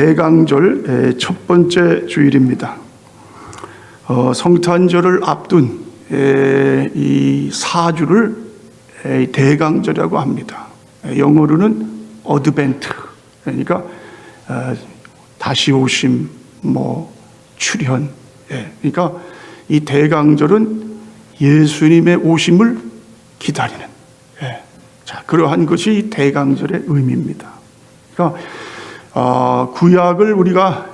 대강절 첫 번째 주일입니다. 성탄절을 앞둔 이 4주를 대강절이라고 합니다. 영어로는 어드벤트, 그러니까 다시 오심, 출현. 그러니까 이 대강절은 예수님의 오심을 기다리는, 그러한 것이 이 대강절의 의미입니다. 그러니까 구약을 우리가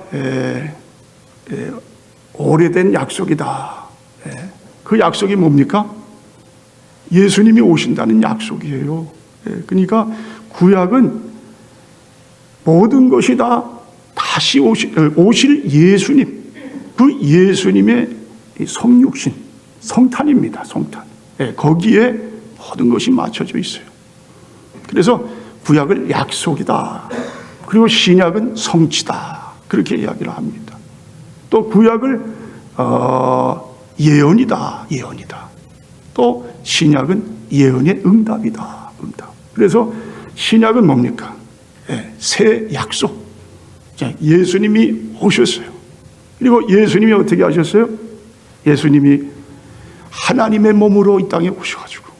오래된 약속이다. 그 약속이 뭡니까? 예수님이 오신다는 약속이에요. 그러니까 구약은 모든 것이 다 다시 오실 예수님, 그 예수님의 성육신, 성탄입니다. 성탄. 거기에 모든 것이 맞춰져 있어요. 그래서 구약을 약속이다. 그리고 신약은 성취다. 그렇게 이야기를 합니다. 또 구약을 예언이다. 예언이다. 또 신약은 예언의 응답이다. 응답. 그래서 신약은 뭡니까? 새 약속. 예수님이 오셨어요. 그리고 예수님이 어떻게 하셨어요? 예수님이 하나님의 몸으로 이 땅에 오셔가지고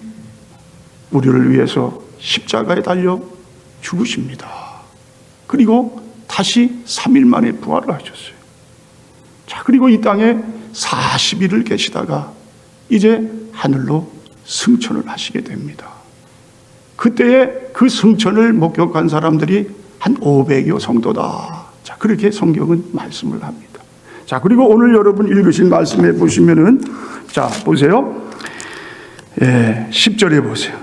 우리를 위해서 십자가에 달려 죽으십니다. 그리고 다시 3일 만에 부활을 하셨어요. 그리고 이 땅에 40일을 계시다가 이제 하늘로 승천을 하시게 됩니다. 그때에 그 승천을 목격한 사람들이 한 500여 성도다. 그렇게 성경은 말씀을 합니다. 그리고 오늘 여러분 읽으신 말씀에 보시면은, 보세요. 10절에 보세요.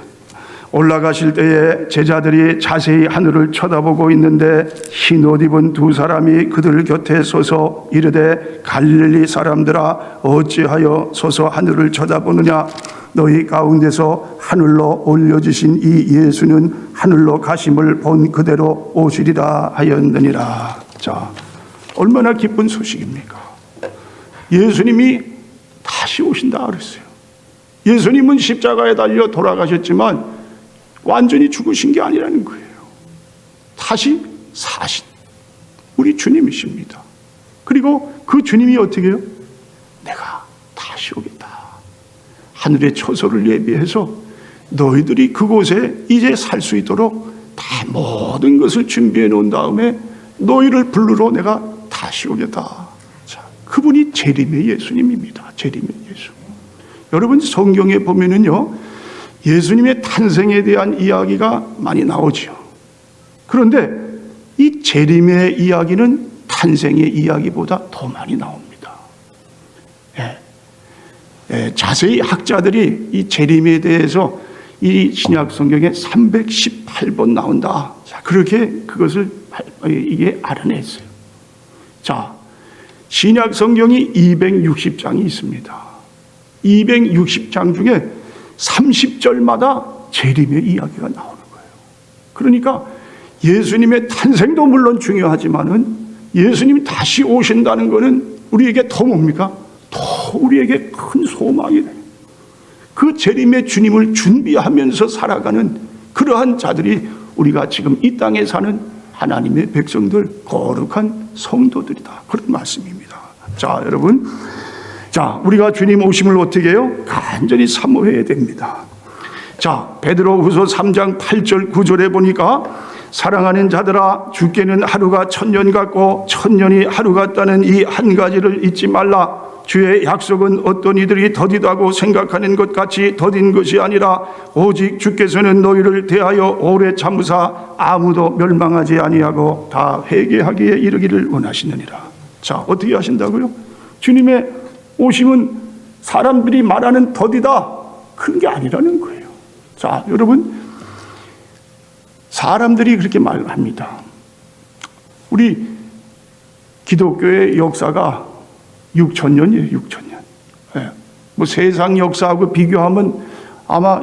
올라가실 때에 제자들이 자세히 하늘을 쳐다보고 있는데 흰 옷 입은 두 사람이 그들 곁에 서서 이르되 갈릴리 사람들아 어찌하여 서서 하늘을 쳐다보느냐. 너희 가운데서 하늘로 올려주신 이 예수는 하늘로 가심을 본 그대로 오시리라 하였느니라. 얼마나 기쁜 소식입니까? 예수님이 다시 오신다 그랬어요. 예수님은 십자가에 달려 돌아가셨지만 완전히 죽으신 게 아니라는 거예요. 다시 사신 우리 주님이십니다. 그리고 그 주님이 어떻게 해요? 내가 다시 오겠다. 하늘의 처소를 예비해서 너희들이 그곳에 이제 살 수 있도록 다 모든 것을 준비해 놓은 다음에 너희를 부르러 내가 다시 오겠다. 그분이 재림의 예수님입니다. 재림의 예수. 여러분 성경에 보면은요, 예수님의 탄생에 대한 이야기가 많이 나오죠. 그런데 이 재림의 이야기는 탄생의 이야기보다 더 많이 나옵니다. 자세히 학자들이 이 재림에 대해서 이 신약 성경에 318번 나온다. 그렇게 그것을 이게 알아냈어요. 신약 성경이 260장이 있습니다. 260장 중에 30절마다 재림의 이야기가 나오는 거예요. 그러니까 예수님의 탄생도 물론 중요하지만은 예수님이 다시 오신다는 것은 우리에게 더 뭡니까? 더 우리에게 큰 소망이 돼요. 그 재림의 주님을 준비하면서 살아가는 그러한 자들이 우리가 지금 이 땅에 사는 하나님의 백성들, 거룩한 성도들이다. 그런 말씀입니다. 여러분. 우리가 주님 오심을 어떻게 해요? 간절히 사모해야 됩니다. 베드로후서 3장 8절 9절에 보니까 사랑하는 자들아 주께는 하루가 1000년 같고 1000년이 하루 같다는 이 한 가지를 잊지 말라. 주의 약속은 어떤 이들이 더디다고 생각하는 것 같이 더딘 것이 아니라 오직 주께서는 너희를 대하여 오래 참으사 아무도 멸망하지 아니하고 다 회개하기에 이르기를 원하시느니라. 어떻게 하신다고요? 주님의 오심은 사람들이 말하는 더디다 그런 게 아니라는 거예요. 여러분 사람들이 그렇게 말합니다. 우리 기독교의 역사가 6000년이에요. 6000년. 세상 역사하고 비교하면 아마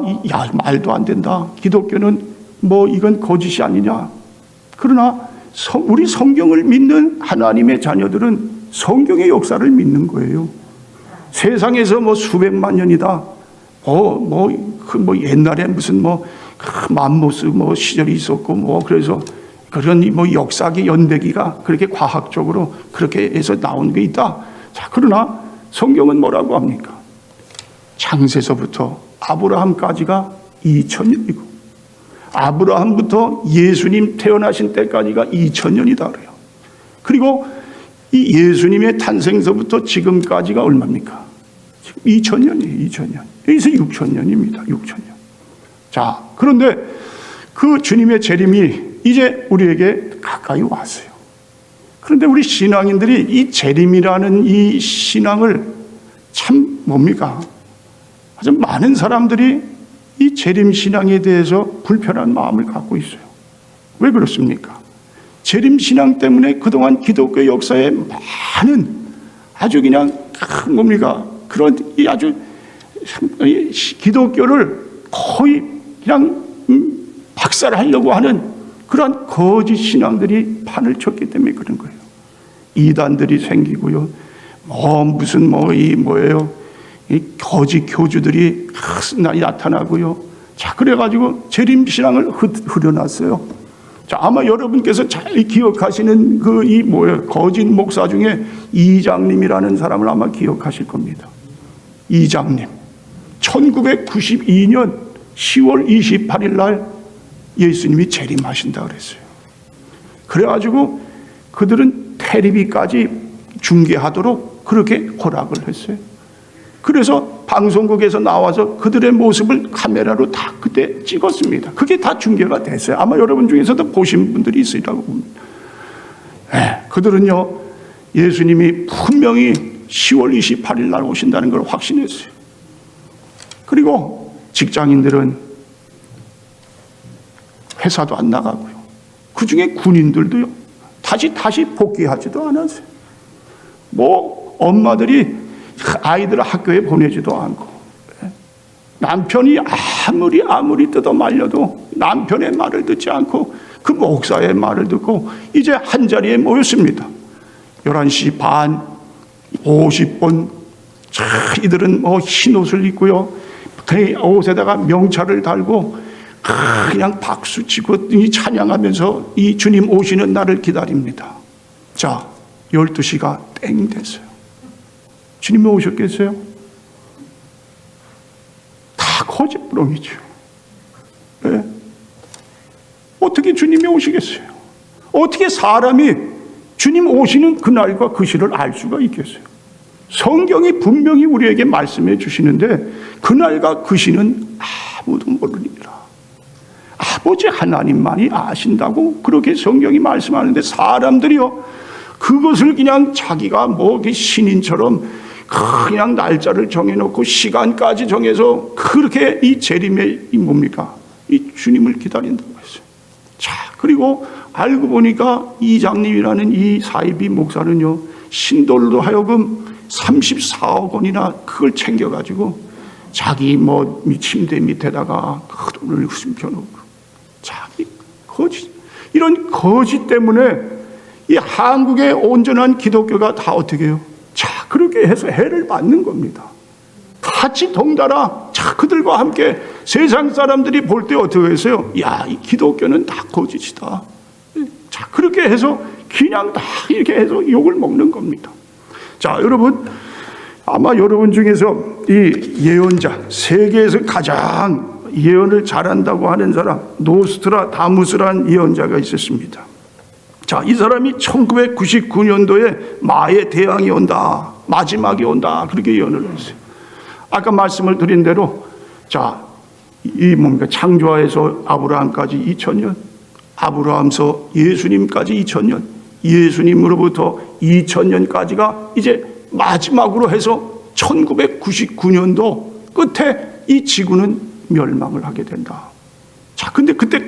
말도 안 된다. 기독교는 이건 거짓이 아니냐. 그러나 우리 성경을 믿는 하나님의 자녀들은 성경의 역사를 믿는 거예요. 세상에서 수백만 년이다. 옛날에 무슨 맘모스 시절이 있었고 그래서 그런 뭐 역사기 연대기가 그렇게 과학적으로 그렇게 해서 나온 게 있다. 자, 그러나 성경은 뭐라고 합니까? 창세서부터 아브라함까지가 2000년이고 아브라함부터 예수님 태어나신 때까지가 2000년이다 그래요. 그리고 이 예수님의 탄생서부터 지금까지가 얼마입니까? 지금 2000년이에요. 2000년. 여기서 6000년입니다. 6000년. 자, 그런데 그 주님의 재림이 이제 우리에게 가까이 왔어요. 그런데 우리 신앙인들이 이 재림이라는 이 신앙을 참 뭡니까? 아주 많은 사람들이 이 재림 신앙에 대해서 불편한 마음을 갖고 있어요. 왜 그렇습니까? 재림 신앙 때문에 그동안 기독교 역사에 많은 아주 그냥 뭡니까? 그런 이 아주 기독교를 거의 그냥 박살하려고 하는 그러한 거짓 신앙들이 판을 쳤기 때문에 그런 거예요. 이단들이 생기고요. 무슨 이 거짓 교주들이 나타나고요. 자, 그래가지고 재림 신앙을 흐려놨어요. 자, 아마 여러분께서 잘 기억하시는 거짓 목사 중에 이장님이라는 사람을 아마 기억하실 겁니다. 이장님. 1992년 10월 28일 날 예수님이 재림하신다 그랬어요. 그래가지고 그들은 텔레비까지 중계하도록 그렇게 허락을 했어요. 그래서 방송국에서 나와서 그들의 모습을 카메라로 다 그때 찍었습니다. 그게 다 중계가 됐어요. 아마 여러분 중에서도 보신 분들이 있으리라고 봅니다. 그들은요, 예수님이 분명히 10월 28일 날 오신다는 걸 확신했어요. 그리고 직장인들은 회사도 안 나가고요. 그 중에 군인들도요, 다시 복귀하지도 않았어요. 엄마들이 아이들을 학교에 보내지도 않고, 남편이 아무리 뜯어 말려도 남편의 말을 듣지 않고 그 목사의 말을 듣고 이제 한 자리에 모였습니다. 11시 반, 50분. 이들은 흰 옷을 입고요, 그 옷에다가 명찰을 달고 그냥 박수치고 찬양하면서 이 주님 오시는 날을 기다립니다. 자, 12시가 땡 됐어요. 주님이 오셨겠어요? 다 거짓부렁이죠. 네. 어떻게 주님이 오시겠어요? 어떻게 사람이 주님 오시는 그날과 그 시를 알 수가 있겠어요? 성경이 분명히 우리에게 말씀해 주시는데 그날과 그 시는 아무도 모르니라. 아버지 하나님만이 아신다고 그렇게 성경이 말씀하는데 사람들이요, 그것을 그냥 자기가 신인처럼 그냥 날짜를 정해놓고 시간까지 정해서 그렇게 이 재림의 이 주님을 기다린다고 했어요. 자, 그리고 알고 보니까 이장님이라는 이 사이비 목사는요, 신돌로 하여금 34억 원이나 그걸 챙겨가지고 자기 침대 밑에다가 그 돈을 숨겨놓고 자기 거짓, 이런 거짓 때문에 이 한국의 온전한 기독교가 다 어떻게 해요? 자, 그렇게 해서 해를 받는 겁니다. 같이 덩달아 그들과 함께 세상 사람들이 볼 때 어떻게 했어요? 야, 이 기독교는 다 거짓이다. 자, 그렇게 해서 그냥 다 이렇게 해서 욕을 먹는 겁니다. 자, 여러분, 아마 여러분 중에서 이 예언자, 세계에서 가장 예언을 잘한다고 하는 사람, 노스트라다무스라는 예언자가 있었습니다. 자, 이 사람이 1999년도에 마의 대항이 온다, 마지막이 온다, 그렇게 예언을 했어요. 아까 말씀을 드린 대로, 자, 창조하에서 아브라함까지 2000년, 아브라함서 예수님까지 2000년, 예수님으로부터 2000년까지가 이제 마지막으로 해서 1999년도 끝에 이 지구는 멸망을 하게 된다. 자, 근데 그때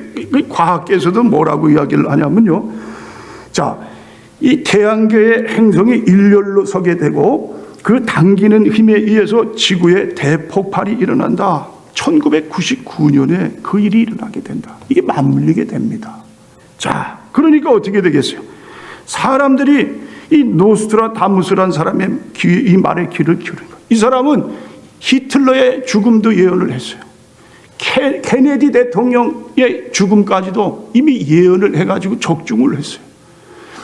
과학계에서도 뭐라고 이야기를 하냐면요, 자, 이 태양계의 행성이 일렬로 서게 되고 그 당기는 힘에 의해서 지구에 대폭발이 일어난다. 1999년에 그 일이 일어나게 된다. 이게 맞물리게 됩니다. 자, 그러니까 어떻게 되겠어요? 사람들이 이 노스트라다무스라는 사람의 이 말에 귀를 기울인 거예요. 이 사람은 히틀러의 죽음도 예언을 했어요. 케네디 대통령 자기의 죽음까지도 이미 예언을 해가지고 적중을 했어요.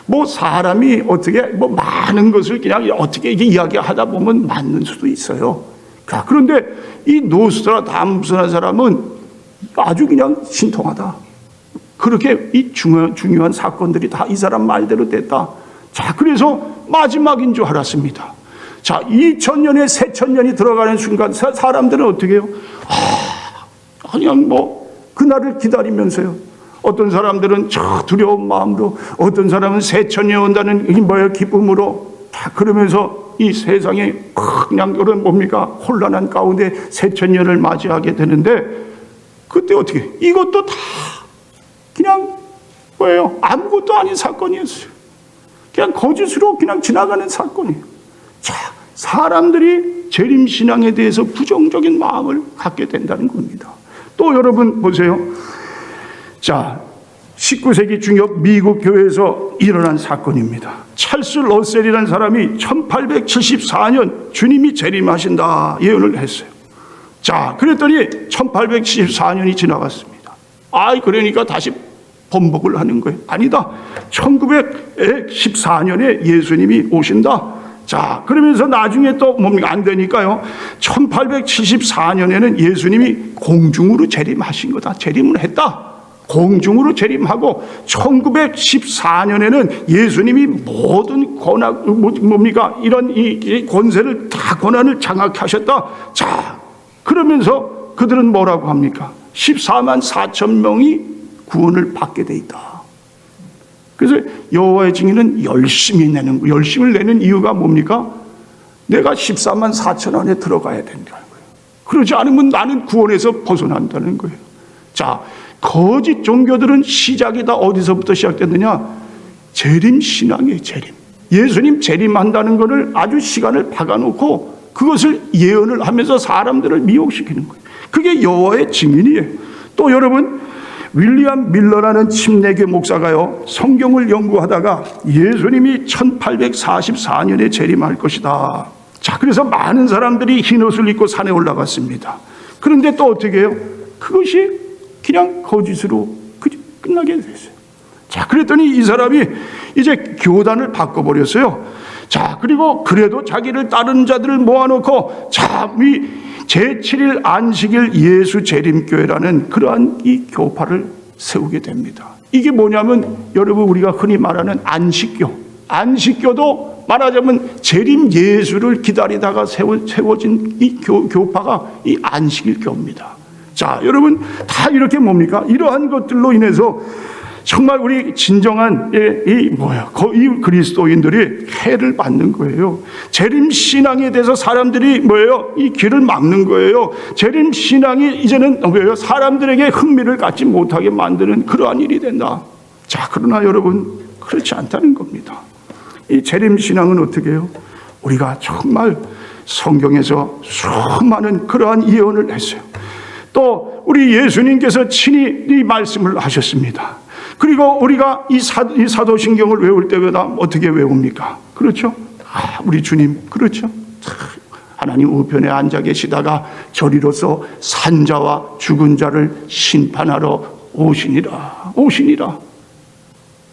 뭐 사람이 어떻게 뭐 많은 것을 그냥 어떻게 이게 이야기하다 보면 맞는 수도 있어요. 그런데 이 노스트라다무스라는 사람은 아주 그냥 신통하다. 그렇게 이 중요한 사건들이 다 이 사람 말대로 됐다. 자, 그래서 마지막인 줄 알았습니다. 자, 2000년에 새천년이 들어가는 순간 사람들은 어떻게 해요? 그냥 뭐 그날을 기다리면서요. 어떤 사람들은 저 두려운 마음으로, 어떤 사람은 새천년이 온다는 기쁨으로, 다 그러면서 이 세상에 그냥 그런 뭡니까? 혼란한 가운데 새천년을 맞이하게 되는데, 그때 어떻게? 이것도 다 그냥 뭐예요? 아무것도 아닌 사건이었어요. 그냥 거짓으로 그냥 지나가는 사건이에요. 자, 사람들이 재림신앙에 대해서 부정적인 마음을 갖게 된다는 겁니다. 또 여러분 보세요. 자, 19세기 중엽 미국 교회에서 일어난 사건입니다. 찰스 러셀이라는 사람이 1874년 주님이 재림하신다 예언을 했어요. 자, 그랬더니 1874년이 지나갔습니다. 그러니까 다시 번복을 하는 거예요. 아니다. 1914년에 예수님이 오신다. 자, 그러면서 나중에 또 뭡니까? 안 되니까요. 1874년에는 예수님이 공중으로 재림하신 거다. 재림을 했다. 공중으로 재림하고 1914년에는 예수님이 모든 권한 뭡니까? 이런 이 권세를 다 권한을 장악하셨다. 자, 그러면서 그들은 뭐라고 합니까? 14만 4천 명이 구원을 받게 돼 있다. 그래서 여호와의 증인은 열심을 내는 이유가 뭡니까? 내가 14만 4천 안에 들어가야 된다는 거예요. 그러지 않으면 나는 구원에서 벗어난다는 거예요. 자, 거짓 종교들은 시작이 다 어디서부터 시작됐느냐? 재림신앙이에요. 재림. 예수님 재림한다는 것을 아주 시간을 박아놓고 그것을 예언을 하면서 사람들을 미혹시키는 거예요. 그게 여호와의 증인이에요. 또 여러분, 윌리엄 밀러라는 침례교 목사가요, 성경을 연구하다가 예수님이 1844년에 재림할 것이다. 자, 그래서 많은 사람들이 흰옷을 입고 산에 올라갔습니다. 그런데 또 어떻게 해요? 그것이 그냥 거짓으로 끝나게 됐어요. 자, 그랬더니 이 사람이 이제 교단을 바꿔버렸어요. 자, 그리고 그래도 자기를 따르는 자들을 모아놓고, 자, 제7일 안식일 예수 재림교회라는 그러한 이 교파를 세우게 됩니다. 이게 뭐냐면 여러분, 우리가 흔히 말하는 안식교. 안식교도 말하자면 재림 예수를 기다리다가 세워진 이 교파가 이 안식일 교입니다. 자, 여러분, 다 이렇게 뭡니까? 이러한 것들로 인해서 정말 우리 진정한 이 그리스도인들이 해를 받는 거예요. 재림 신앙에 대해서 사람들이 이 길을 막는 거예요. 재림 신앙이 이제는 사람들에게 흥미를 갖지 못하게 만드는 그러한 일이 된다. 자, 그러나 여러분, 그렇지 않다는 겁니다. 이 재림 신앙은 어떻게 해요? 우리가 정말 성경에서 수많은 그러한 예언을 했어요. 또 우리 예수님께서 친히 이 말씀을 하셨습니다. 그리고 우리가 이 사도신경을 외울 때마다 어떻게 외웁니까? 그렇죠? 우리 주님, 그렇죠? 하나님 우편에 앉아 계시다가 저리로서 산자와 죽은 자를 심판하러 오시니라.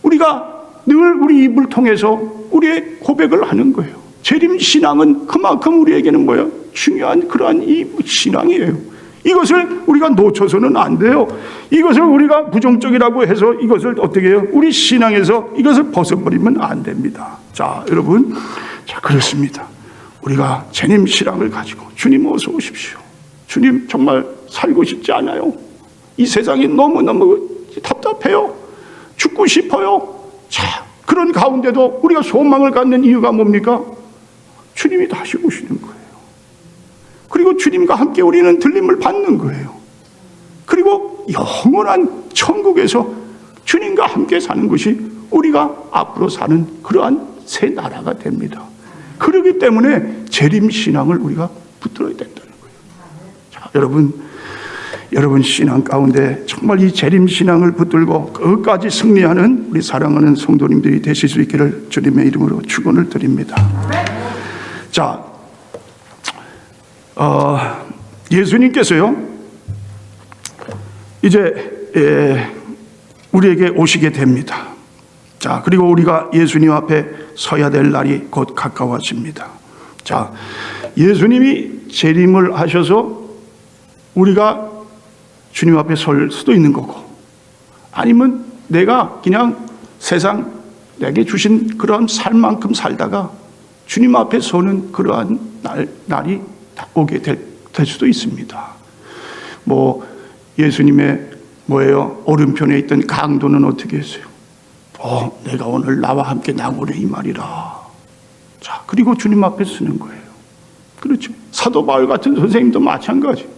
우리가 늘 우리 입을 통해서 우리의 고백을 하는 거예요. 재림신앙은 그만큼 우리에게는 중요한 그러한 이 신앙이에요. 이것을 우리가 놓쳐서는 안 돼요. 이것을 우리가 부정적이라고 해서 이것을 어떻게 해요? 우리 신앙에서 이것을 벗어버리면 안 됩니다. 자, 여러분, 자, 그렇습니다. 우리가 재림 신앙을 가지고 주님 어서 오십시오. 주님 정말 살고 싶지 않아요. 이 세상이 너무너무 답답해요. 죽고 싶어요. 자, 그런 가운데도 우리가 소망을 갖는 이유가 뭡니까? 주님이 다시 오시는 거예요. 그리고 주님과 함께 우리는 들림을 받는 거예요. 그리고 영원한 천국에서 주님과 함께 사는 것이 우리가 앞으로 사는 그러한 새 나라가 됩니다. 그렇기 때문에 재림신앙을 우리가 붙들어야 된다는 거예요. 자, 여러분 신앙 가운데 정말 이 재림신앙을 붙들고 끝까지 승리하는 우리 사랑하는 성도님들이 되실 수 있기를 주님의 이름으로 축원을 드립니다. 자, 예수님께서요, 이제 우리에게 오시게 됩니다. 자, 그리고 우리가 예수님 앞에 서야 될 날이 곧 가까워집니다. 자, 예수님이 재림을 하셔서 우리가 주님 앞에 설 수도 있는 거고, 아니면 내가 그냥 세상 내게 주신 그러한 살만큼 살다가 주님 앞에 서는 그러한 날이 오게 될 수도 있습니다. 뭐 예수님의 오른편에 있던 강도는 어떻게 했어요? 내가 오늘 나와 함께 나고래 이 말이라. 자, 그리고 주님 앞에 서는 거예요. 그렇죠. 사도 바울 같은 선생님도 마찬가지.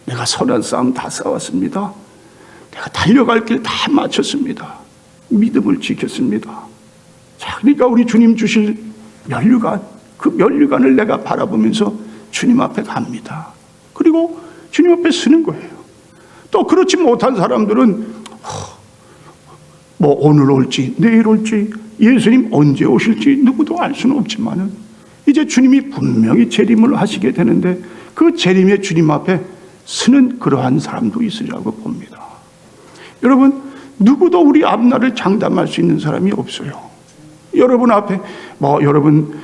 내가 선한 싸움 다 싸웠습니다. 내가 달려갈 길 다 마쳤습니다. 믿음을 지켰습니다. 자, 그러니까 우리 주님 주실 면류관, 그 면류관을 내가 바라보면서 주님 앞에 갑니다. 그리고 주님 앞에 서는 거예요. 또 그렇지 못한 사람들은 오늘 올지 내일 올지 예수님 언제 오실지 누구도 알 수는 없지만은 이제 주님이 분명히 재림을 하시게 되는데 그 재림의 주님 앞에 서는 그러한 사람도 있으리라고 봅니다. 여러분, 누구도 우리 앞날을 장담할 수 있는 사람이 없어요. 여러분 앞에 여러분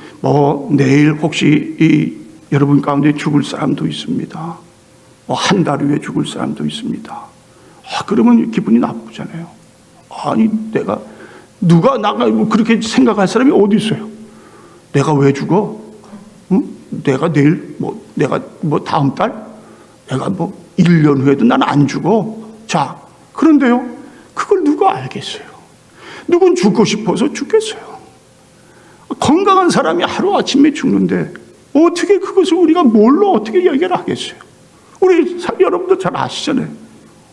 내일 혹시 여러분 가운데 죽을 사람도 있습니다. 한 달 후에 죽을 사람도 있습니다. 그러면 기분이 나쁘잖아요. 아니, 누가 나가 그렇게 생각할 사람이 어디 있어요? 내가 왜 죽어? 응? 내가 내일 내가 다음 달? 내가 1년 후에도 난 안 죽어. 자, 그런데요, 그걸 누가 알겠어요? 누군 죽고 싶어서 죽겠어요. 건강한 사람이 하루아침에 죽는데 어떻게 그것을 우리가 뭘로 어떻게 얘기를 하겠어요? 여러분도 잘 아시잖아요.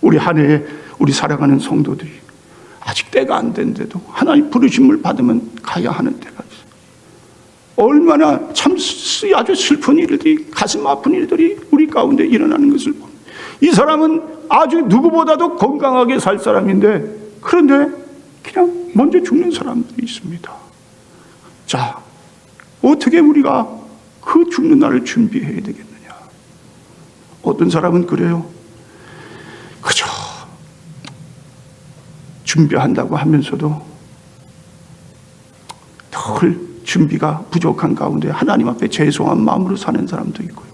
우리 한 해에 우리 사랑하는 성도들이 아직 때가 안 된데도 하나님 부르심을 받으면 가야 하는 때가 있어요. 얼마나 참 아주 슬픈 일들이, 가슴 아픈 일들이 우리 가운데 일어나는 것을 봅니다. 이 사람은 아주 누구보다도 건강하게 살 사람인데 그런데 그냥 먼저 죽는 사람들이 있습니다. 자, 어떻게 우리가 그 죽는 날을 준비해야 되겠느냐? 어떤 사람은 그래요. 그저 준비한다고 하면서도 늘 준비가 부족한 가운데 하나님 앞에 죄송한 마음으로 사는 사람도 있고요.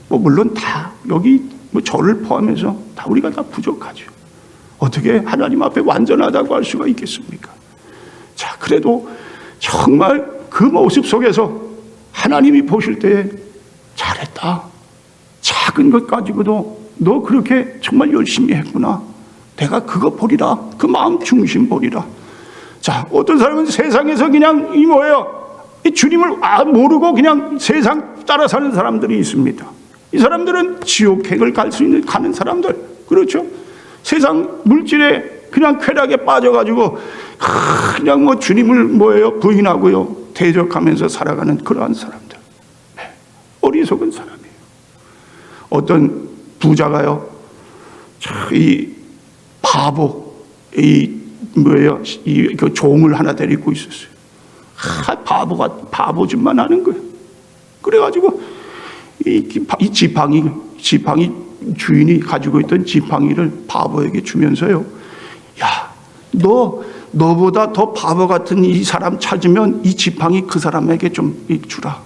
물론 다 여기 저를 포함해서 다 우리가 다 부족하죠. 어떻게 하나님 앞에 완전하다고 할 수가 있겠습니까? 자, 그래도 정말 그 모습 속에서 하나님이 보실 때에 잘했다. 작은 것 가지고도 너 그렇게 정말 열심히 했구나. 내가 그거 보리라. 그 마음 중심 보리라. 자, 어떤 사람은 세상에서 그냥 이 주님을 모르고 그냥 세상 따라 사는 사람들이 있습니다. 이 사람들은 지옥행을 가는 사람들. 그렇죠? 세상 물질에 그냥 쾌락에 빠져가지고 그냥 주님을 부인하고요. 대적하면서 살아가는 그러한 사람들. 어리석은 사람이에요. 어떤 부자가요, 이 바보, 그 종을 하나 데리고 있었어요. 바보짓만 하는 거예요. 그래가지고 이 지팡이 주인이 가지고 있던 지팡이를 바보에게 주면서요, 야, 너보다 더 바보 같은 이 사람 찾으면 이 지팡이 그 사람에게 좀 주라.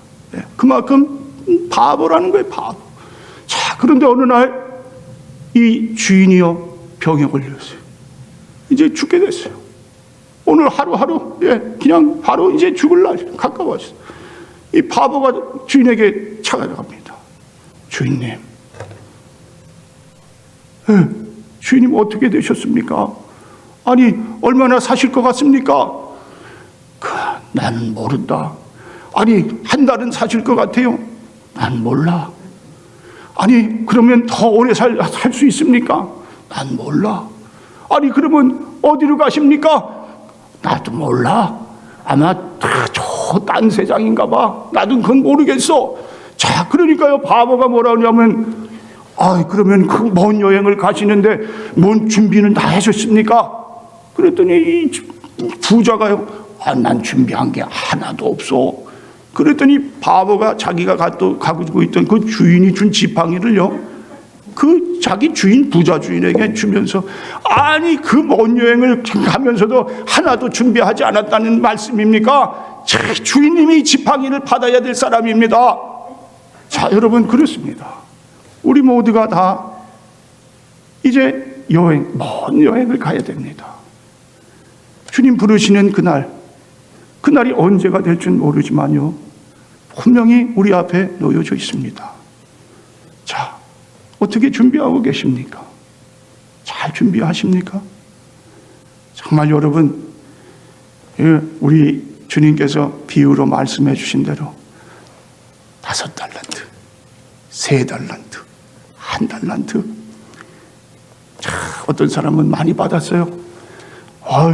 그만큼 바보라는 거예요, 바보. 자, 그런데 어느 날 이 주인이요, 병에 걸렸어요. 이제 죽게 됐어요. 오늘 하루하루, 그냥 바로 이제 죽을 날 가까웠어요. 이 바보가 주인에게 찾아갑니다. 주인님, 주인님 어떻게 되셨습니까? 아니, 얼마나 사실 것 같습니까? 나는 모른다. 아니, 한 달은 사실 것 같아요. 난 몰라. 아니, 그러면 더 오래 살 수 있습니까? 난 몰라. 아니, 그러면 어디로 가십니까? 나도 몰라. 아마 저 딴 세상인가 봐. 나도 그건 모르겠어. 자, 그러니까요, 바보가 뭐라 하냐면, 그러면 그 먼 여행을 가시는데 뭔 준비는 다 하셨습니까? 그랬더니 이 부자가요, 난 준비한 게 하나도 없어. 그랬더니 바보가 자기가 가지고 있던 그 주인이 준 지팡이를요, 그 자기 주인, 부자 주인에게 주면서, 아니 그 먼 여행을 가면서도 하나도 준비하지 않았다는 말씀입니까? 주인님이 지팡이를 받아야 될 사람입니다. 자, 여러분, 그렇습니다. 우리 모두가 다 이제 먼 여행을 가야 됩니다. 주님 부르시는 그날이 언제가 될 줄 모르지만요, 분명히 우리 앞에 놓여져 있습니다. 자, 어떻게 준비하고 계십니까? 잘 준비하십니까? 정말 여러분, 우리 주님께서 비유로 말씀해 주신 대로 5달란트, 3달란트, 1달란트. 자, 어떤 사람은 많이 받았어요.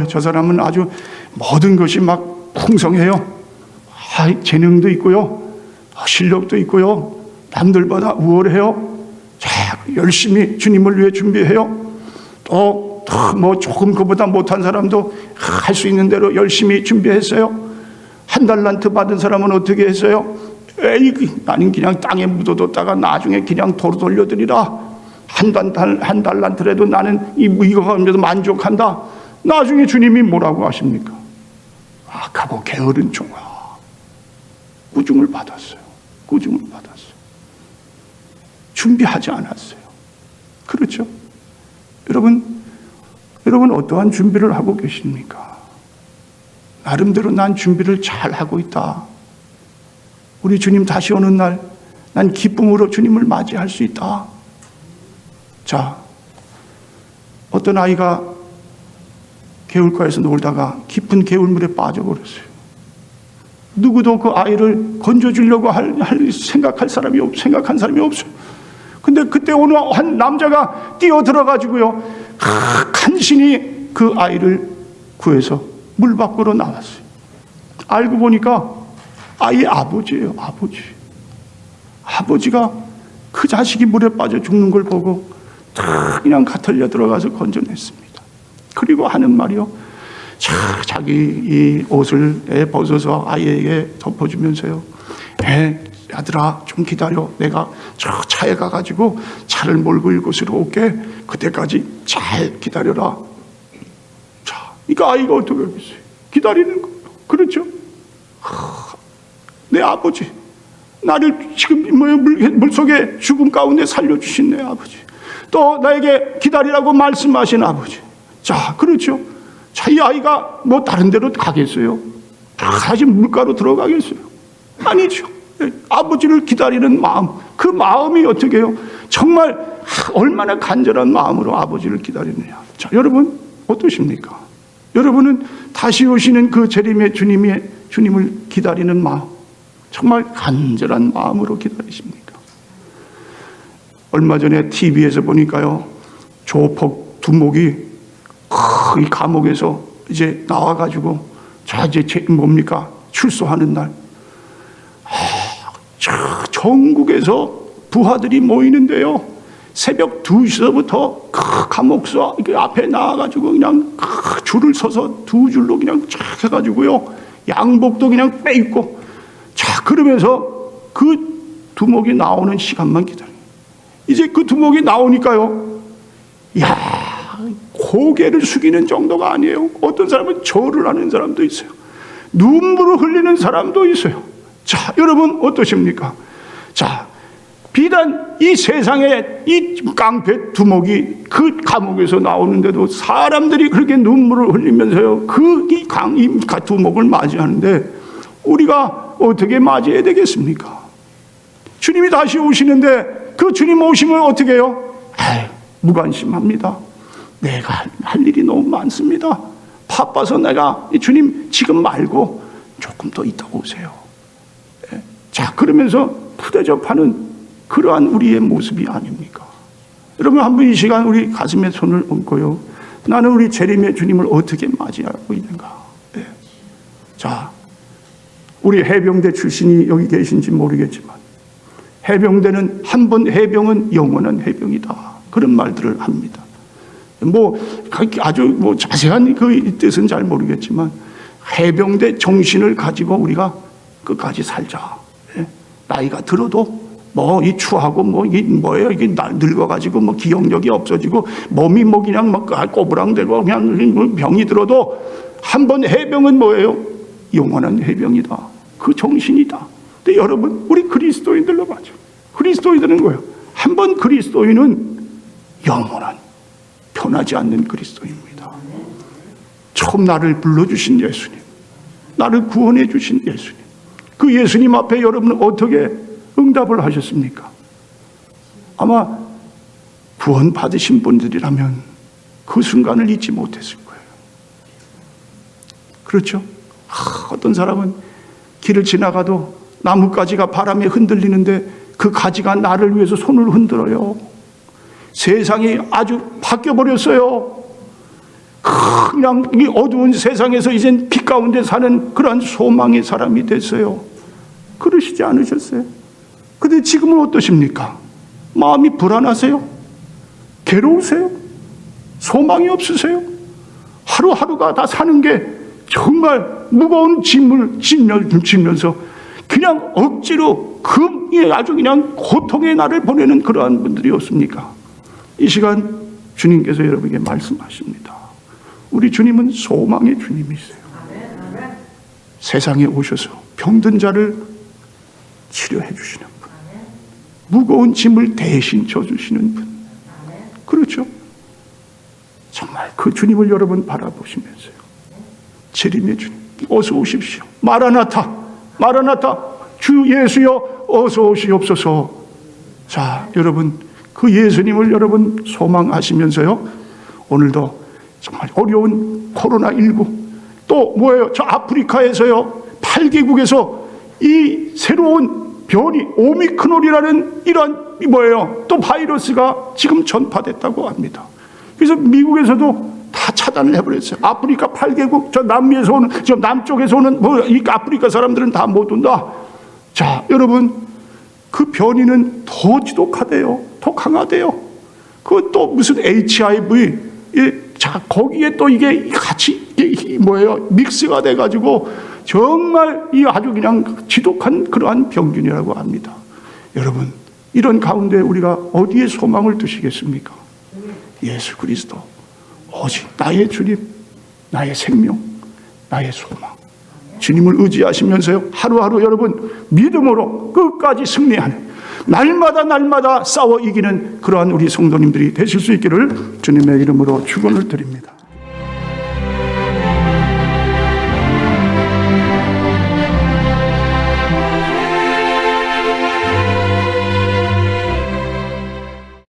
저 사람은 아주 모든 것이 막 풍성해요. 재능도 있고요, 실력도 있고요, 남들보다 우월해요. 자, 열심히 주님을 위해 준비해요. 또 뭐 조금 그보다 못한 사람도 할 수 있는 대로 열심히 준비했어요. 1달란트 받은 사람은 어떻게 했어요? 나는 그냥 땅에 묻어뒀다가 나중에 그냥 도로 돌려드리라. 한 달란트라도 나는 이거 하면서 만족한다. 나중에 주님이 뭐라고 하십니까? 악하고 게으른 종아, 꾸중을 받았어요. 꾸중을 받았어요. 준비하지 않았어요. 그렇죠? 여러분 어떠한 준비를 하고 계십니까? 나름대로 난 준비를 잘 하고 있다. 우리 주님 다시 오는 날 난 기쁨으로 주님을 맞이할 수 있다. 자, 어떤 아이가 개울가에서 놀다가 깊은 개울물에 빠져버렸어요. 누구도 그 아이를 건져주려고 생각한 사람이 없어요. 근데 그때 어느 한 남자가 뛰어들어가지고요, 간신히 그 아이를 구해서 물 밖으로 나왔어요. 알고 보니까 아이의 아버지예요. 아버지가 그 자식이 물에 빠져 죽는 걸 보고 그냥 가털려 들어가서 건져냈습니다. 그리고 하는 말이요, 자기 이 옷을 벗어서 아이에게 덮어주면서요, 아들아 좀 기다려, 내가 저 차에 가가지고 차를 몰고 이곳으로 올게, 그때까지 잘 기다려라. 자, 그러니까 아이가 어떻게 하겠어요? 기다리는 거예요. 그렇죠? 내 아버지, 나를 지금 물속에 죽음 가운데 살려주신 내 아버지, 또 나에게 기다리라고 말씀하신 아버지. 자, 그렇죠? 자, 이 아이가 뭐 다른 데로 가겠어요? 다시 물가로 들어가겠어요? 아니죠. 아버지를 기다리는 마음, 그 마음이 어떻게 해요? 정말 얼마나 간절한 마음으로 아버지를 기다리느냐. 자, 여러분 어떠십니까? 여러분은 다시 오시는 그 재림의 주님을 기다리는 마음, 정말 간절한 마음으로 기다리십니까? 얼마 전에 TV에서 보니까요, 조폭 두목이 이 감옥에서 이제 나와가지고, 자, 이제 뭡니까? 출소하는 날, 전국에서 부하들이 모이는데요, 새벽 2시서부터 감옥서 앞에 나와가지고 그냥 줄을 서서 2줄로 그냥 쫙 해가지고요, 양복도 그냥 빼입고, 자, 그러면서 그 두목이 나오는 시간만 기다려요. 이제 그 두목이 나오니까요, 고개를 숙이는 정도가 아니에요. 어떤 사람은 절을 하는 사람도 있어요. 눈물을 흘리는 사람도 있어요. 자, 여러분 어떠십니까? 자, 비단 이 세상에 이 깡패 두목이 그 감옥에서 나오는데도 사람들이 그렇게 눈물을 흘리면서요, 이 두목을 맞이하는데 우리가 어떻게 맞이해야 되겠습니까? 주님이 다시 오시는데 그 주님 오시면 어떻게 해요? 무관심합니다. 내가 할 일이 너무 많습니다. 바빠서 내가 주님 지금 말고 조금 더 이따 오세요. 자, 그러면서 푸대접하는 그러한 우리의 모습이 아닙니까? 여러분, 한번 이 시간 우리 가슴에 손을 얹고요, 나는 우리 재림의 주님을 어떻게 맞이하고 있는가? 자, 우리 해병대 출신이 여기 계신지 모르겠지만, 해병대는 한 번 해병은 영원한 해병이다, 그런 말들을 합니다. 아주 자세한 그 뜻은 잘 모르겠지만, 해병대 정신을 가지고 우리가 끝까지 살자. 나이가 들어도 뭐 이 추하고 뭐 이 뭐예요? 이게 늙어가지고 뭐 기억력이 없어지고 몸이 뭐 그냥 막 꼬부랑대고 그냥 병이 들어도 한 번 해병은 뭐예요? 영원한 해병이다. 그 정신이다. 근데 여러분, 우리 그리스도인들로 봐죠. 그리스도인들은 뭐예요? 한 번 그리스도인은 영원한 변하지 않는 그리스도입니다. 처음 나를 불러주신 예수님, 나를 구원해 주신 예수님, 그 예수님 앞에 여러분은 어떻게 응답을 하셨습니까? 아마 구원 받으신 분들이라면 그 순간을 잊지 못했을 거예요. 그렇죠? 어떤 사람은 길을 지나가도 나뭇가지가 바람에 흔들리는데 그 가지가 나를 위해서 손을 흔들어요. 세상이 아주 바뀌어버렸어요. 그냥 이 어두운 세상에서 이젠 빛 가운데 사는 그러한 소망의 사람이 됐어요. 그러시지 않으셨어요? 근데 지금은 어떠십니까? 마음이 불안하세요? 괴로우세요? 소망이 없으세요? 하루하루가 다 사는 게 정말 무거운 짐을 지면서 그냥 억지로 아주 그냥 고통의 날을 보내는 그러한 분들이 없습니까? 이 시간 주님께서 여러분에게 말씀하십니다. 우리 주님은 소망의 주님이세요. 세상에 오셔서 병든 자를 치료해 주시는 분, 무거운 짐을 대신 져주시는 분. 그렇죠? 정말 그 주님을 여러분 바라보시면서요, 재림의 주님 어서 오십시오. 마라나타, 마라나타, 주 예수여 어서 오시옵소서. 자, 여러분, 그 예수님을 여러분 소망하시면서요, 오늘도 정말 어려운 코로나19, 또 뭐예요? 저 아프리카에서요, 8개국에서 이 새로운 변이 오미크론이라는 이런 뭐예요? 또 바이러스가 지금 전파됐다고 합니다. 그래서 미국에서도 다 차단을 해버렸어요. 아프리카 8개국, 저 남미에서 오는, 저 남쪽에서 오는 이 아프리카 사람들은 다 못 온다. 자, 여러분, 그 변이는 더 지독하대요. 더 강하대요. 그 또 무슨 HIV, 자, 거기에 또 이게 같이 뭐예요? 믹스가 돼가지고 정말 이 아주 그냥 지독한 그러한 병균이라고 합니다. 여러분, 이런 가운데 우리가 어디에 소망을 두시겠습니까? 예수 그리스도, 오직 나의 주님, 나의 생명, 나의 소망. 주님을 의지하시면서요, 하루하루 여러분 믿음으로 끝까지 승리하는, 날마다 싸워 이기는 그러한 우리 성도님들이 되실 수 있기를 주님의 이름으로 축원을 드립니다.